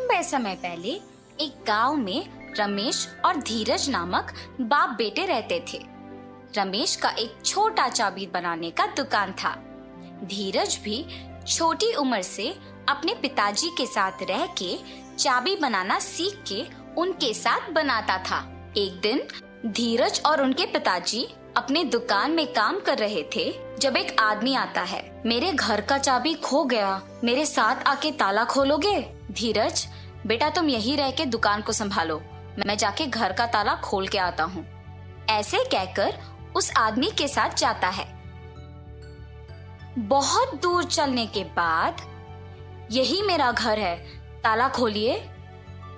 लंबे समय पहले एक गांव में रमेश और धीरज नामक बाप बेटे रहते थे। रमेश का एक छोटा चाबी बनाने का दुकान था। धीरज भी छोटी उम्र से अपने पिताजी के साथ रह के चाबी बनाना सीख के उनके साथ बनाता था। एक दिन धीरज और उनके पिताजी अपने दुकान में काम कर रहे थे जब एक आदमी आता है। मेरे घर का चाबी खो गया, मेरे साथ आके ताला खोलोगे? धीरज, बेटा तुम यही रह के दुकान को संभालो, मैं जाके घर का ताला खोल के आता हूँ। ऐसे कहकर उस आदमी के साथ जाता है। बहुत दूर चलने के बाद, यही मेरा घर है, ताला खोलिए।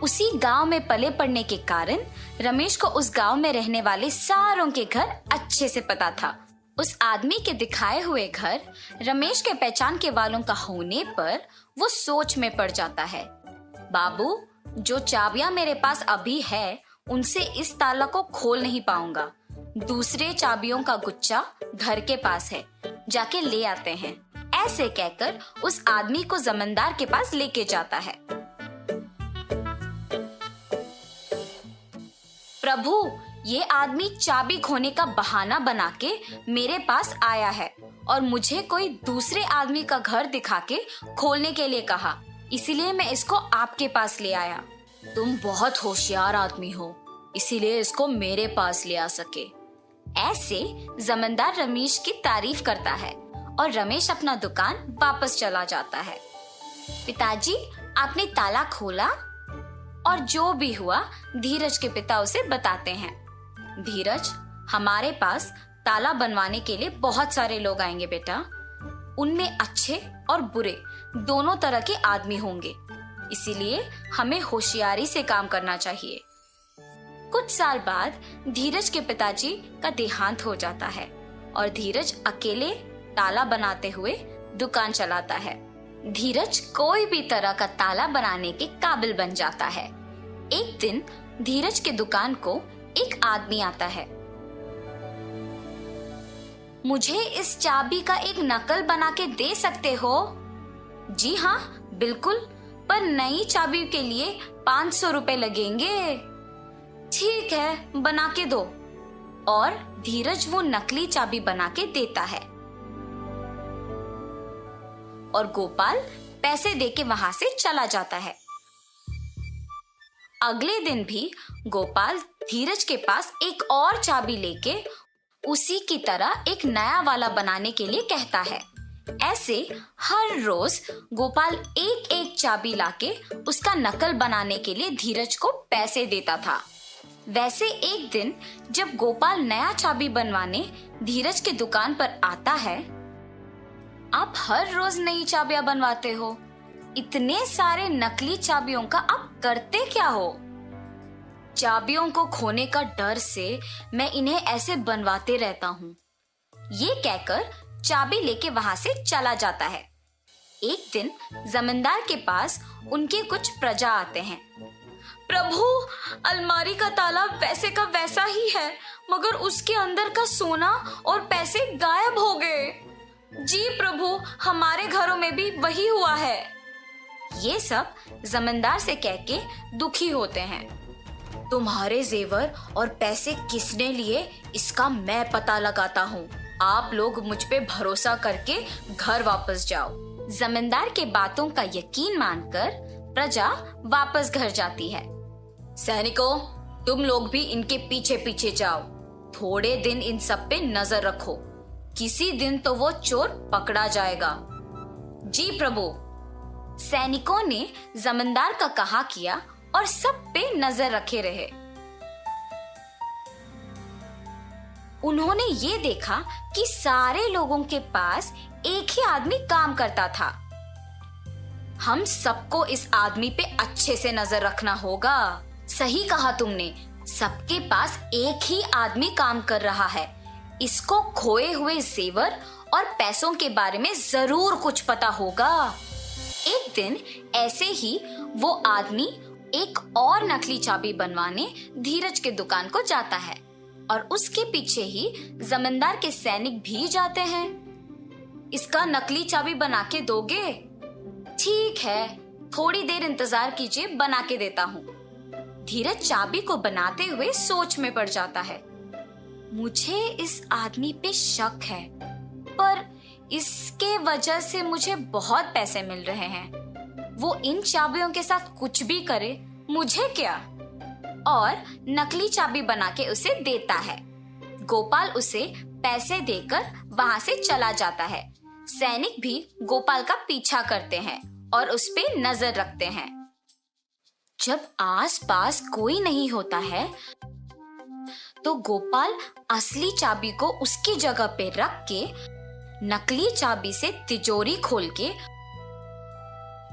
उसी गांव में पले पड़ने के कारण रमेश को उस गांव में रहने वाले सारों के घर अच्छे से पता था। उस आदमी के दिखाए हुए घर रमेश के पहचान के वालों का होने पर वो सोच में पड़ जाता है। बाबू, जो चाबियां मेरे पास अभी है उनसे इस ताला को खोल नहीं पाऊंगा। दूसरे चाबियों का गुच्छा घर के पास है, जाके ले आते हैं। ऐसे कहकर उस आदमी को जमींदार के पास लेके जाता है। प्रभु, ये आदमी चाबी खोने का बहाना बना के मेरे पास आया है और मुझे कोई दूसरे आदमी का घर दिखा के खोलने के लिए कहा, इसीलिए मैं इसको आपके पास ले आया। तुम बहुत होशियार आदमी हो, इसीलिए इसको मेरे पास ले आ सके। ऐसे जमींदार रमेश की तारीफ करता है और रमेश अपना दुकान वापस चला जाता है। पिताजी, आपने ताला खोला? और जो भी हुआ धीरज के पिता उसे बताते हैं। धीरज, हमारे पास ताला बनवाने के लिए बहुत सारे लोग आएंगे बेटा। उनमें अच्छे और बुरे दोनों तरह के आदमी होंगे, इसीलिए हमें होशियारी से काम करना चाहिए। कुछ साल बाद धीरज के पिताजी का देहांत हो जाता है और धीरज अकेले ताला बनाते हुए दुकान चलाता है। धीरज कोई भी तरह का ताला बनाने के काबिल बन जाता है। एक दिन धीरज के दुकान को एक आदमी आता है। मुझे इस चाबी का एक नकल बना के दे सकते हो? जी हाँ, बिल्कुल, पर नई चाबी के लिए 500 रुपए लगेंगे। ठीक है, बना के दो। और धीरज वो नकली चाबी बना के देता है और गोपाल पैसे देके वहां से चला जाता है। अगले दिन भी गोपाल धीरज के पास एक और चाबी लेके उसी की तरह एक नया वाला बनाने के लिए कहता है। ऐसे हर रोज गोपाल एक एक चाबी लाके उसका नकल बनाने के लिए धीरज को पैसे देता था। वैसे एक दिन जब गोपाल नया चाबी बनवाने धीरज के दुकान पर आता है, आप हर रोज नई चाबियां बनवाते हो, इतने सारे नकली चाबियों का आप करते क्या हो? चाबियों को खोने का डर से मैं इन्हें ऐसे बनवाते रहता हूँ। ये कहकर चाबी लेके वहां से चला जाता है। एक दिन जमींदार के पास उनके कुछ प्रजा आते हैं। प्रभु, अलमारी का ताला वैसे का वैसा ही है, मगर उसके अंदर का सोना और पैसे गायब हो गए। जी प्रभु, हमारे घरों में भी वही हुआ है। ये सब जमींदार से कह के दुखी होते हैं। तुम्हारे जेवर और पैसे किसने लिए, इसका मैं पता लगाता हूँ। आप लोग मुझ पे भरोसा करके घर वापस जाओ। जमींदार के बातों का यकीन मानकर प्रजा वापस घर जाती है। सैनिकों, तुम लोग भी इनके पीछे पीछे जाओ। थोड़े दिन इन सब पे नजर रखो, किसी दिन तो वो चोर पकड़ा जाएगा। जी प्रभु। सैनिकों ने जमींदार का कहा किया और सब पे नजर रखे रहे। उन्होंने ये देखा कि सारे लोगों के पास एक ही आदमी काम करता था। हम सबको इस आदमी पे अच्छे से नजर रखना होगा। सही कहा तुमने, सबके पास एक ही आदमी काम कर रहा है। इसको खोए हुए जेवर और पैसों के बारे में जरूर कुछ पता होगा। एक दिन ऐसे ही वो आदमी एक और नकली चाबी बनवाने धीरज के दुकान को जाता है और उसके पीछे ही जमींदार के सैनिक भी जाते हैं। इसका नकली चाबी बना के दोगे? ठीक है, थोड़ी देर इंतजार कीजिए, बना के देता हूँ। धीरज चाबी को बनाते हुए सोच में पड़ जाता है। मुझे इस आदमी पे शक है, पर इसके वजह से मुझे बहुत पैसे मिल रहे हैं। वो इन चाबियों के साथ कुछ भी करे, मुझे क्या। और नकली चाबी बना के उसे देता है। गोपाल उसे पैसे देकर वहां से चला जाता है। सैनिक भी गोपाल का पीछा करते हैं और उस पे नजर रखते हैं। जब आसपास कोई नहीं होता है तो गोपाल असली चाबी को उसकी जगह पे रख के नकली चाबी से तिजोरी खोल के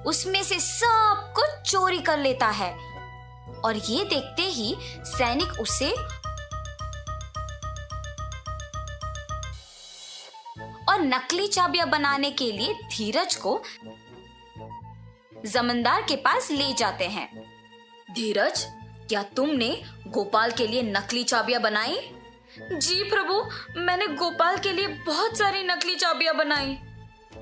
उसमें से सब कुछ चोरी कर लेता है। और ये देखते ही सैनिक उसे और नकली चाबियां बनाने के लिए धीरज को जमींदार के पास ले जाते हैं। धीरज, क्या तुमने गोपाल के लिए नकली चाबियां बनाई? जी प्रभु, मैंने गोपाल के लिए बहुत सारी नकली चाबियां बनाई।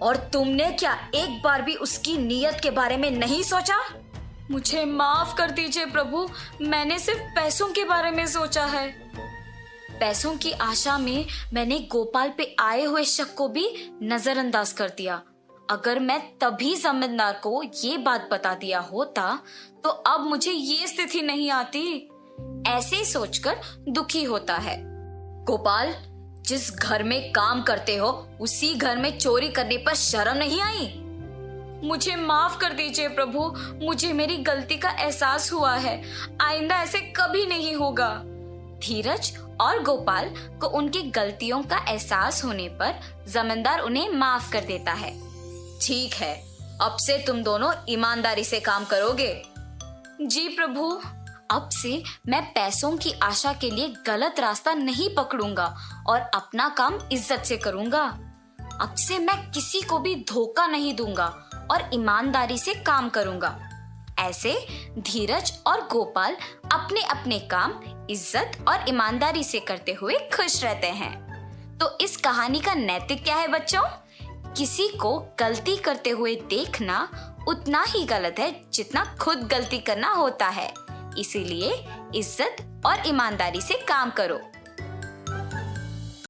और तुमने क्या एक बार भी उसकी नीयत के बारे में नहीं सोचा? मुझे माफ कर दीजिए प्रभु, मैंने सिर्फ पैसों के बारे में सोचा है। पैसों की आशा में मैंने गोपाल पे आए हुए शक को भी नजरअंदाज कर दिया। अगर मैं तभी जमींदार को ये बात बता दिया होता तो अब मुझे ये स्थिति नहीं आती। ऐसे सोचकर दुखी होता है। गोपाल, जिस घर में काम करते हो उसी घर में चोरी करने पर शर्म नहीं आई? मुझे माफ कर दीजिए प्रभु, मुझे मेरी गलती का एहसास हुआ है। आइंदा ऐसे कभी नहीं होगा। धीरज और गोपाल को उनकी गलतियों का एहसास होने पर जमींदार उन्हें माफ कर देता है। ठीक है, अब से तुम दोनों ईमानदारी से काम करोगे। जी प्रभु, अब से मैं पैसों की आशा के लिए गलत रास्ता नहीं पकड़ूंगा और अपना काम इज्जत से करूंगा। अब से मैं किसी को भी धोखा नहीं दूंगा और ईमानदारी से काम करूंगा। ऐसे धीरज और गोपाल अपने अपने काम इज्जत और ईमानदारी से करते हुए खुश रहते हैं। तो इस कहानी का नैतिक क्या है बच्चों? किसी को गलती करते हुए देखना उतना ही गलत है जितना खुद गलती करना होता है। इसीलिए इज्जत और ईमानदारी से काम करो।